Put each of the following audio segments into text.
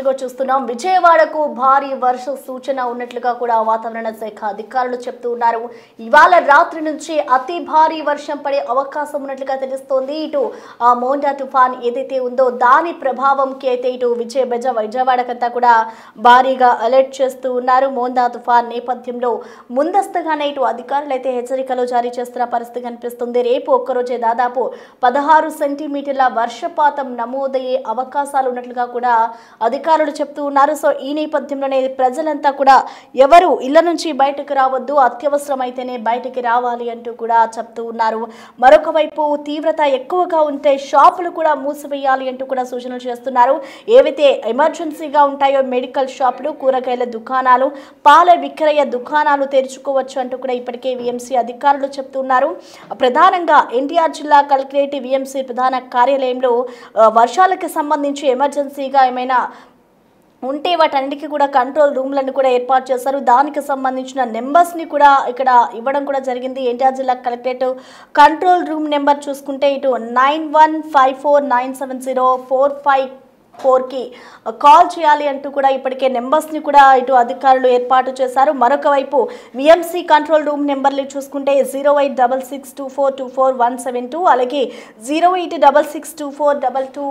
ఇప్పుడైతే చూస్తున్నాం విజయవాడకు భారీ వర్ష సూచన ఉన్నట్లుగా కూడా వాతావరణ శాఖ అధికారులు చెప్తూ ఉన్నారు. ఇవాళ రాత్రి నుంచి అతి భారీ వర్షం పడే అవకాశం ఉన్నట్లుగా తెలుస్తోంది. ఇటు మోండా తుఫాన్ ఏదైతే ఉందో దాని ప్రభావంకి అయితే ఇటు విజయవాడకంతా కూడా భారీగా అలర్ట్ చేస్తూ ఉన్నారు. మోండా తుఫాన్ నేపథ్యంలో ముందస్తుగానే ఇటు అధికారులు అయితే హెచ్చరికలు జారీ చేస్తున్న పరిస్థితి కనిపిస్తుంది. రేపు ఒక్కరోజే దాదాపు 16 సెంటీమీటర్ల వర్షపాతం నమోదయ్యే అవకాశాలు ఉన్నట్లుగా కూడా అధికారులు చెప్తూ ఉన్నారు. సో ఈ నేపథ్యంలోనే ప్రజలంతా కూడా ఎవరు ఇళ్ల నుంచి బయటకు రావద్దు, అత్యవసరమైతేనే బయటకు రావాలి అంటూ కూడా చెప్తూ ఉన్నారు. మరొక వైపు తీవ్రత ఎక్కువగా ఉంటే షాపులు కూడా మూసివేయాలి అంటూ కూడా సూచనలు చేస్తున్నారు. ఏవైతే ఎమర్జెన్సీగా ఉంటాయో మెడికల్ షాపులు, కూరగాయల దుకాణాలు, పాల విక్రయ దుకాణాలు తెరుచుకోవచ్చు అంటూ కూడా ఇప్పటికే విఎంసీ అధికారులు చెప్తున్నారు. ప్రధానంగా ఎన్టీఆర్ జిల్లా కలెక్టరేట్ విఎంసీ ప్రధాన కార్యాలయంలో వర్షాలకు సంబంధించి ఎమర్జెన్సీగా ఏమైనా ఉంటే వాటన్నిటికీ కూడా కంట్రోల్ రూమ్లను కూడా ఏర్పాటు చేశారు. దానికి సంబంధించిన నెంబర్స్ని కూడా ఇక్కడ ఇవ్వడం కూడా జరిగింది. ఎన్టీఆర్ జిల్లా కలెక్టరేట్ కంట్రోల్ రూమ్ నెంబర్ చూసుకుంటే ఇటు 91549744కి కాల్ చేయాలి అంటూ కూడా ఇప్పటికే నెంబర్స్ని కూడా ఇటు అధికారులు ఏర్పాటు చేశారు. మరొక వైపు విఎంసీ కంట్రోల్ రూమ్ నెంబర్లు చూసుకుంటే 08662424172 అలాగే 08662422515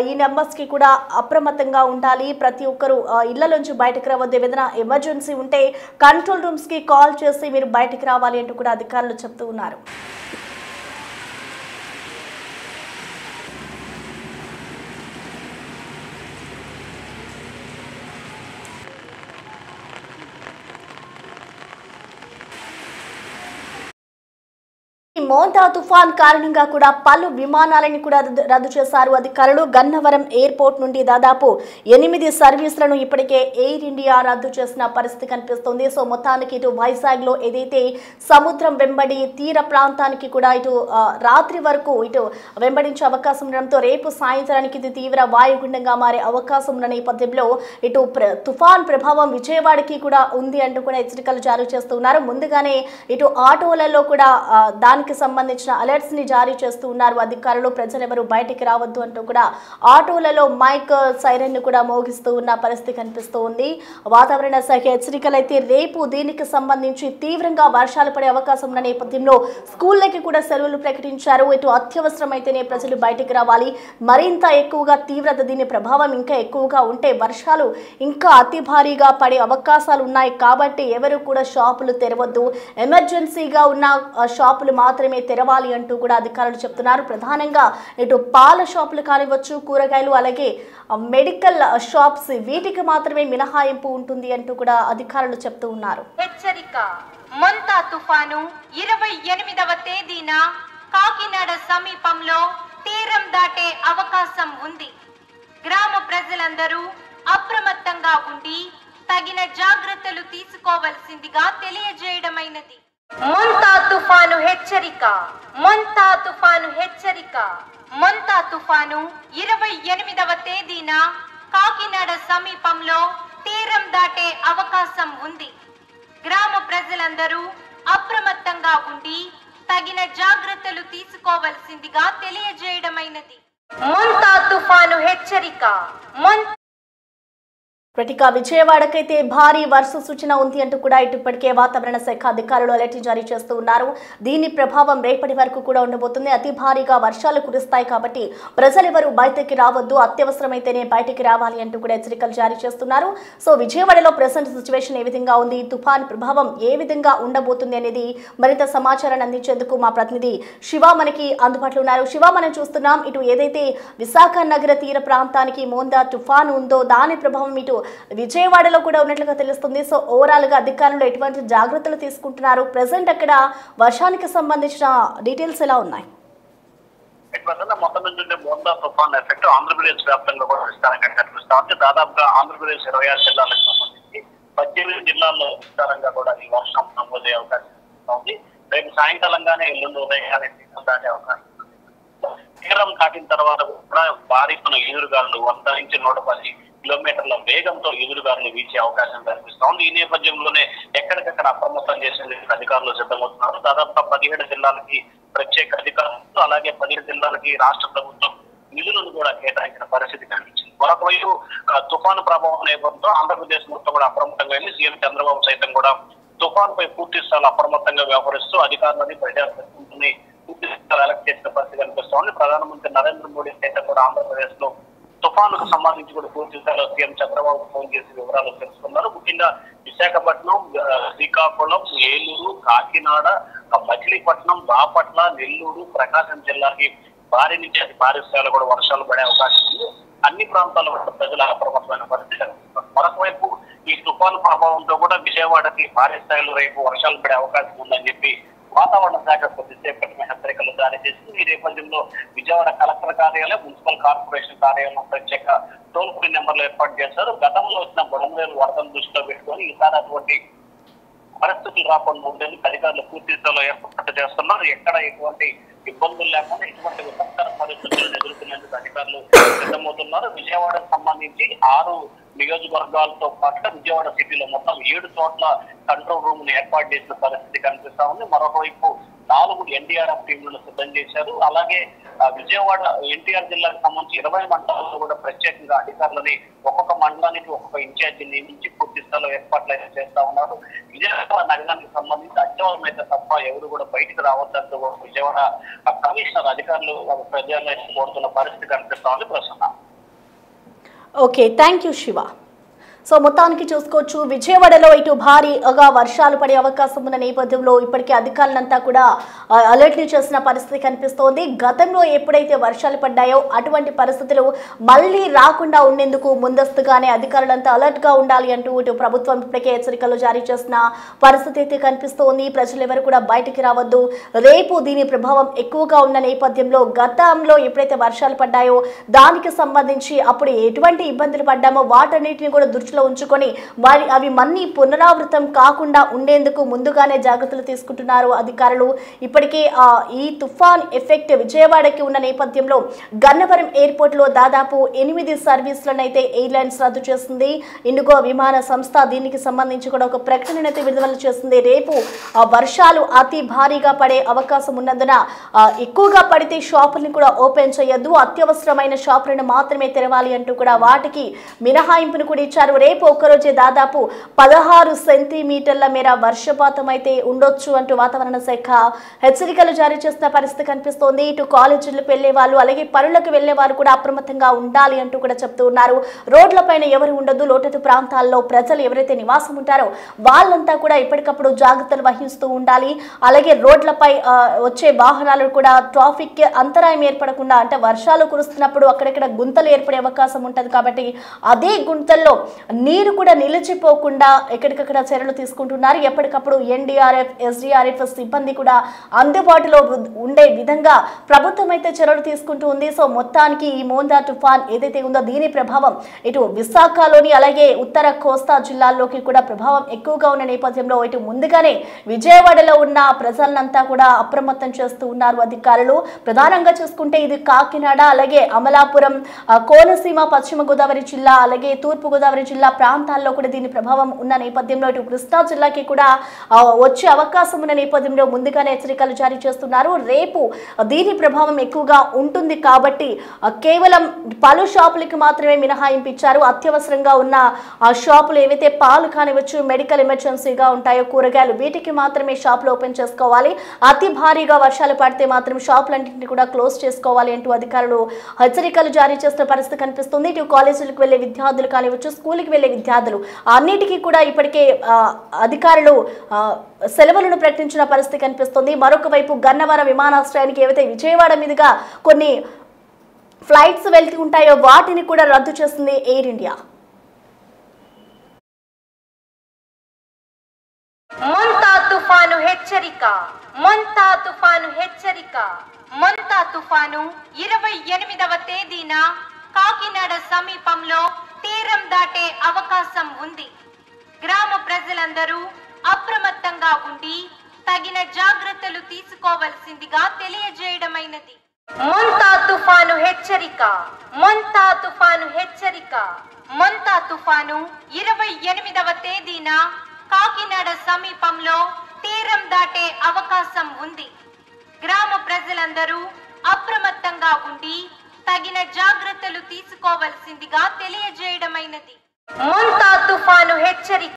ఈ నెంబర్స్కి కూడా అప్రమత్తంగా ఉండాలి. ప్రతి ఒక్కరూ ఇళ్ల నుంచి బయటకు రావద్దు. ఏదైనా ఎమర్జెన్సీ ఉంటే కంట్రోల్ రూమ్స్కి కాల్ చేసి మీరు బయటకు రావాలి అంటూ కూడా అధికారులు చెప్తూ ఉన్నారు. మోండా తుఫాన్ కారణంగా కూడా పలు విమానాలను కూడా రద్దు చేశారు అధికారులు. గన్నవరం ఎయిర్పోర్ట్ నుండి దాదాపు 8 సర్వీసులను ఇప్పటికే ఎయిర్ ఇండియా రద్దు చేసిన పరిస్థితి కనిపిస్తుంది. సో మొత్తానికి ఇటు వైజాగ్లో ఏదైతే సముద్రం వెంబడి తీర ప్రాంతానికి కూడా ఇటు రాత్రి వరకు ఇటు వెంబడించే అవకాశం ఉండడంతో రేపు సాయంత్రానికి ఇది తీవ్ర వాయుగుండంగా మారే అవకాశం ఉన్న నేపథ్యంలో ఇటు తుఫాన్ ప్రభావం విజయవాడకి కూడా ఉంది అంటూ కూడా హెచ్చరికలు జారీ చేస్తున్నారు. ముందుగానే ఇటు ఆటోలలో కూడా దానికి సంబంధించిన అలర్ట్స్ ని జారీ చేస్తూ ఉన్నారు అధికారులు. ప్రజలెవరూ బయటికి రావద్దు అంటూ కూడా ఆటోలలో మైక్ సైరన్ ను కూడా మోగిస్తూ ఉన్న పరిస్థితి కనిపిస్తూ ఉంది. వాతావరణ శాఖ హెచ్చరికలు అయితే రేపు దీనికి సంబంధించి తీవ్రంగా వర్షాలు పడే అవకాశం ఉన్న నేపథ్యంలో స్కూళ్ళకి కూడా సెలవులు ప్రకటించారు. ఇటు అత్యవసరమైతేనే ప్రజలు బయటికి రావాలి. మరింత ఎక్కువగా తీవ్రత దీని ప్రభావం ఇంకా ఎక్కువగా ఉంటే వర్షాలు ఇంకా అతి భారీగా పడే అవకాశాలు ఉన్నాయి. కాబట్టి ఎవరు కూడా షాపులు తెరవద్దు, ఎమర్జెన్సీగా ఉన్న షాపులు మాత్రమే తెరవాలి అంటూ కూడా అధికారులు చెప్తున్నారు. ప్రధానంగా ఇటు పాల షాపులు కానివచ్చు, కూరగాయలు అలాగే మెడికల్ షాప్స్ వీటికి మాత్రమే మినహాయింపు ఉంటుంది అంటూ కూడా అధికారులు చెప్తూ ఉన్నారు. హెచ్చరిక: మోంతా తుఫాను 28వ తేదీన కాకినాడ సమీపంలో తీరం దాటే అవకాశం ఉంది. గ్రామ ప్రజలందరూ అప్రమత్తంగా ఉండి తగిన జాగ్రత్తలు తీసుకోవాల్సిందిగా తెలియజేయడమైనది. మోంతా తుఫాను హెచ్చరిక. మోంతా తుఫాను హెచ్చరిక. మోంతా తుఫాను 28వ తేదీన కాకినాడ సమీపంలో తీరం దాటే అవకాశం ఉంది. గ్రామ ప్రజలందరూ అప్రమత్తంగా ఉండి తగిన జాగ్రత్తలు తీసుకోవాల్సిందిగా తెలియజేయడమైనది. మోంతా తుఫాను హెచ్చరిక. ప్రతిగా విజయవాడకైతే భారీ వర్ష సూచన ఉంది అంటూ కూడా ఇప్పటికే వాతావరణ శాఖ అధికారులు అలర్ట్ జారీ చేస్తూ ఉన్నారు. దీని ప్రభావం రేపటి వరకు కూడా ఉండబోతుంది. అతి భారీగా వర్షాలు కురుస్తాయి కాబట్టి ప్రజలెవరూ బయటకి రావద్దు, అత్యవసరమైతేనే బయటికి రావాలి అంటూ కూడా హెచ్చరికలు జారీ చేస్తున్నారు. సో విజయవాడలో ప్రెసెంట్ సిచ్యువేషన్ ఏ విధంగా ఉంది, తుఫాన్ ప్రభావం ఏ విధంగా ఉండబోతుంది అనేది మరింత సమాచారాన్ని అందించేందుకు మా ప్రతినిధి శివ మనకి అందుబాటులో ఉన్నారు. శివ, మనం చూస్తున్నాం ఇటు ఏదైతే విశాఖ నగర తీర ప్రాంతానికి మోందా తుఫాన్ ఉందో దాని ప్రభావం ఇటు విజయవాడలో కూడా ఉన్నట్లుగా తెలుస్తుంది. సో ఓవరాల్ గా అధికారులు ఎటువంటి జాగ్రత్తలు తీసుకుంటున్నారు, ప్రెసెంట్ అక్కడ వర్షానికి సంబంధించిన డీటెయిల్స్ ఎలా ఉన్నాయి? మొత్తం నుంచి మోందా తుఫాన్ ఎఫెక్ట్ ఆంధ్రప్రదేశ్ వ్యాప్తంగా కూడా విస్తారంగా కనిపిస్తా ఉంది. దాదాపుగా ఆంధ్రప్రదేశ్ 26 జిల్లాలకు సంబంధించి 18 జిల్లాల్లో విస్తారంగా కూడా ఈ వర్షం నమోదయ్యే అవకాశం ఉంది. రేపు సాయంకాలంగానే ఎల్లుండి ఉదయం దాటే అవకాశం. తీరం దాటిన తర్వాత కూడా భారీ ఎదురుగాలు 100 నుంచి 110 కిలోమీటర్ల వేగంతో ఎదురుగాలు వీచే అవకాశం కనిపిస్తోంది. ఈ నేపథ్యంలోనే ఎక్కడికక్కడ అప్రమత్తం చేసేందుకు అధికారులు సిద్ధమవుతున్నారు. దాదాపుగా 17 జిల్లాలకి ప్రత్యేక అధికారులు అలాగే 17 జిల్లాలకి రాష్ట్ర ప్రభుత్వం నిధులను కూడా కేటాయించిన పరిస్థితి కనిపించింది. మరొక వైపు తుఫాను ప్రభావం నేపథ్యంలో ఆంధ్రప్రదేశ్ మొత్తం కూడా అప్రమత్తంగా అయింది. సీఎం చంద్రబాబు సైతం కూడా తుఫాను పై పూర్తి స్థాయిలో అప్రమత్తంగా వ్యవహరిస్తూ అధికారులని ప్రజాప్రతినిధులని పూర్తి స్థాయిలో అలర్ట్ చేసిన పరిస్థితి కనిపిస్తోంది. ప్రధానమంత్రి నరేంద్ర మోడీ సైతం కూడా ఆంధ్రప్రదేశ్ లో తుఫానుకు సంబంధించి కూడా పూర్తి స్థాయిలో సీఎం చంద్రబాబు ఫోన్ చేసి వివరాలు తెలుసుకున్నారు. ముఖ్యంగా విశాఖపట్నం, శ్రీకాకుళం, ఏలూరు, కాకినాడ, మచిలీపట్నం, బాపట్ల, నెల్లూరు, ప్రకాశం జిల్లాకి భారీ నుంచి అతి భారీ స్థాయిలో కూడా వర్షాలు పడే అవకాశం ఉంది. అన్ని ప్రాంతాల్లో కూడా ప్రజలు అప్రమత్తమైన పరిస్థితి కనిపిస్తుంది. మరొక వైపు ఈ తుఫాను ప్రభావంతో కూడా విజయవాడకి భారీ స్థాయిలో రేపు వర్షాలు పడే అవకాశం ఉందని చెప్పి వాతావరణ శాఖ కొద్దిసేపటి హెచ్చరికలు జారీ చేసింది. ఈ నేపథ్యంలో విజయవాడ కలెక్టర్ కార్యాలయం, మున్సిపల్ కార్పొరేషన్ కార్యాలయం ప్రత్యేక టోల్ ఫ్రీ నెంబర్లు ఏర్పాటు చేశారు. గతంలో వచ్చిన బుడమేరు వరదను దృష్టిలో పెట్టుకొని ఈసారి అటువంటి పరిస్థితులు రాకుండా ఉండేందుకు అధికారులు పూర్తి స్థాయిలో ఏర్పాటు చేస్తున్నారు. ఎక్కడ ఎటువంటి ఇబ్బందులు లేకుండా ఎటువంటి విపత్కర పరిస్థితులను ఎదుర్కొనేందుకు అధికారులు సిద్ధమవుతున్నారు. విజయవాడకు సంబంధించి 6 నియోజకవర్గాలతో పాటుగా విజయవాడ సిటీలో మొత్తం 7 చోట్ల కంట్రోల్ రూమ్ ను ఏర్పాటు చేసిన పరిస్థితి కనిపిస్తా ఉంది. మరొకవైపు 4 NDRF టీంలను సిద్ధం చేశారు. అలాగే విజయవాడ ఎన్టీఆర్ జిల్లాకు సంబంధించి 20 మండలాల్లో కూడా ప్రత్యేకంగా అధికారులని ఒక్కొక్క మండలానికి ఒక్కొక్క ఇన్ఛార్జి నియమించి పూర్తి స్థాయిలో ఏర్పాట్లు అయితే చేస్తా ఉన్నారు. విజయవాడ నగరానికి సంబంధించి అత్యవసరమైతే తప్ప ఎవరు కూడా బయటకు రావద్దంటూ విజయవాడ కమిషనర్ అధికారులు ప్రజలను కోరుతున్న పరిస్థితి కనిపిస్తా ఉంది. Prasanna. Okay, thank you Shiva. So మొత్తానికి చూసుకోవచ్చు, విజయవాడలో ఇటు భారీగా వర్షాలు పడే అవకాశం ఉన్న నేపథ్యంలో ఇప్పటికే అధికారులంతా కూడా అలర్ట్ని చేసిన పరిస్థితి కనిపిస్తోంది. గతంలో ఎప్పుడైతే వర్షాలు పడ్డాయో అటువంటి పరిస్థితులు మళ్ళీ రాకుండా ఉండేందుకు ముందస్తుగానే అధికారులంతా అలర్ట్గా ఉండాలి అంటూ ఇటు ప్రభుత్వం ఇప్పటికే హెచ్చరికలు జారీ చేసిన పరిస్థితి అయితే కనిపిస్తోంది. ప్రజలు ఎవరు కూడా బయటికి రావద్దు. రేపు దీని ప్రభావం ఎక్కువగా ఉన్న నేపథ్యంలో గతంలో ఎప్పుడైతే వర్షాలు పడ్డాయో దానికి సంబంధించి అప్పుడు ఎటువంటి ఇబ్బందులు పడ్డామో వాటన్నిటిని కూడా దృష్టిలో ఉంచుకొని అవి మళ్ళీ పునరావృతం కాకుండా ఉండేందుకు ముందుగానే జాగ్రత్తలు తీసుకుంటున్నారు అధికారులు. ఇప్పటికే ఈ తుఫాన్ ఎఫెక్ట్ విజయవాడకి ఉన్న నేపథ్యంలో గన్నవరం ఎయిర్పోర్ట్ లో దాదాపు 8 సర్వీసులను అయితే ఎయిర్లైన్స్ రద్దు చేస్తుంది. ఇండిగో విమాన సంస్థ దీనికి సంబంధించి కూడా ఒక ప్రకటన అయితే విడుదల చేస్తుంది. రేపు వర్షాలు అతి భారీగా పడే అవకాశం ఉన్నందున ఎక్కువగా పడితే షాపులను కూడా ఓపెన్ చేయొద్దు, అత్యవసరమైన షాపులను మాత్రమే తెరవాలి అంటూ కూడా వాటికి మినహాయింపును కూడా ఇచ్చారు. రేపు ఒక్కరోజే దాదాపు 16 సెంటీమీటర్ల మేర వర్షపాతం అయితే ఉండొచ్చు అంటూ వాతావరణ శాఖ హెచ్చరికలు జారీ చేసిన పరిస్థితి కనిపిస్తోంది. ఇటు కాలేజీలకు వెళ్లే వాళ్ళు అలాగే పనులకు వెళ్లే వారు కూడా అప్రమత్తంగా ఉండాలి అంటూ కూడా చెప్తూ ఉన్నారు. రోడ్లపైన ఎవరు ఉండదు. లోతట్టు ప్రాంతాల్లో ప్రజలు ఎవరైతే నివాసం ఉంటారో వాళ్ళంతా కూడా ఎప్పటికప్పుడు జాగ్రత్తలు వహిస్తూ ఉండాలి. అలాగే రోడ్లపై వచ్చే వాహనాలు కూడా ట్రాఫిక్ అంతరాయం ఏర్పడకుండా, అంటే వర్షాలు కురుస్తున్నప్పుడు అక్కడెక్కడ గుంతలు ఏర్పడే అవకాశం ఉంటుంది కాబట్టి అదే గుంతల్లో నీరు కూడా నిలిచిపోకుండా ఎక్కడికక్కడ చర్యలు తీసుకుంటున్నారు. ఎప్పటికప్పుడు NDRF, SDRF సిబ్బంది కూడా అందుబాటులో ఉండే విధంగా ప్రభుత్వం అయితే చర్యలు తీసుకుంటూ ఉంది. సో మొత్తానికి ఈ మోందా తుఫాన్ ఏదైతే ఉందో దీని ప్రభావం ఇటు విశాఖలోని అలాగే ఉత్తర కోస్తా జిల్లాల్లోకి కూడా ప్రభావం ఎక్కువగా ఉన్న నేపథ్యంలో ఇటు ముందుగానే విజయవాడలో ఉన్న ప్రజలంతా కూడా అప్రమత్తం చేస్తూ ఉన్నారు అధికారులు. ప్రధానంగా చూసుకుంటే ఇది కాకినాడ అలాగే అమలాపురం, కోనసీమ, పశ్చిమ గోదావరి జిల్లా అలాగే తూర్పు గోదావరి జిల్లా ప్రాంతాల్లో కూడా దీని ప్రభావం ఉన్న నేపథ్యంలో ఇటు కృష్ణా జిల్లాకి కూడా వచ్చే అవకాశం ఉన్న నేపథ్యంలో ముందుగానే హెచ్చరికలు జారీ చేస్తున్నారు. రేపు దీని ప్రభావం ఎక్కువగా ఉంటుంది కాబట్టి కేవలం పలు షాపులకి మాత్రమే మినహాయింపు ఇచ్చారు. అత్యవసరంగా ఉన్న షాపులు ఏవైతే పాలు కానివచ్చు, మెడికల్ ఎమర్జెన్సీగా ఉంటాయో కూరగాయలు, వీటికి మాత్రమే షాపులు ఓపెన్ చేసుకోవాలి. అతి భారీగా వర్షాలు పడితే మాత్రం షాపులన్నింటినీ కూడా క్లోజ్ చేసుకోవాలి అంటూ అధికారులు హెచ్చరికలు జారీ చేస్తున్న పరిస్థితి కనిపిస్తుంది. ఇటు కాలేజీలకు వెళ్లే విద్యార్థులు కానివచ్చు, స్కూల్కి వెళ్లే విద్యార్థులు అన్నిటికీ కూడా ఇప్పటికే అధికారులు సెలవులను ప్రకటించిన పరిస్థితి కనిపిస్తుంది. మరొక వైపు గన్నవరం విమానాశ్రయానికి ఏవైతే విజయవాడ మీదుగా కొన్ని ఫ్లైట్స్ వెళ్తూ ఉంటాయో వాటిని కూడా రద్దు చేస్తుంది ఎయిర్ ఇండియా. మొంతా తుఫాను హెచ్చరిక. మొంతా తుఫాను హెచ్చరిక. మొంతా తుఫాను 28వ తేదీన కాకినాడ సమీపంలో తీరం దాటే అవకాశం ఉంది. గ్రామ ప్రజలందరూ అప్రమత్తంగా ఉండి తగిన జాగ్రత్తలు తీసుకోవలసిందిగా తెలియజేయడమైనది. మొంతా తుఫాను హెచ్చరిక. మొంతా తుఫాను హెచ్చరిక. మొంతా తుఫాను 28వ తేదీన కాకినాడ సమీపంలో తీరం దాటే అవకాశం ఉంది. గ్రామ ప్రజలందరూ అప్రమత్తంగా ఉండి తగిన జాగ్రత్తలు తీసుకోవలసిందిగా తెలియజేయడమైనది. మోంతా తుఫాను హెచ్చరిక.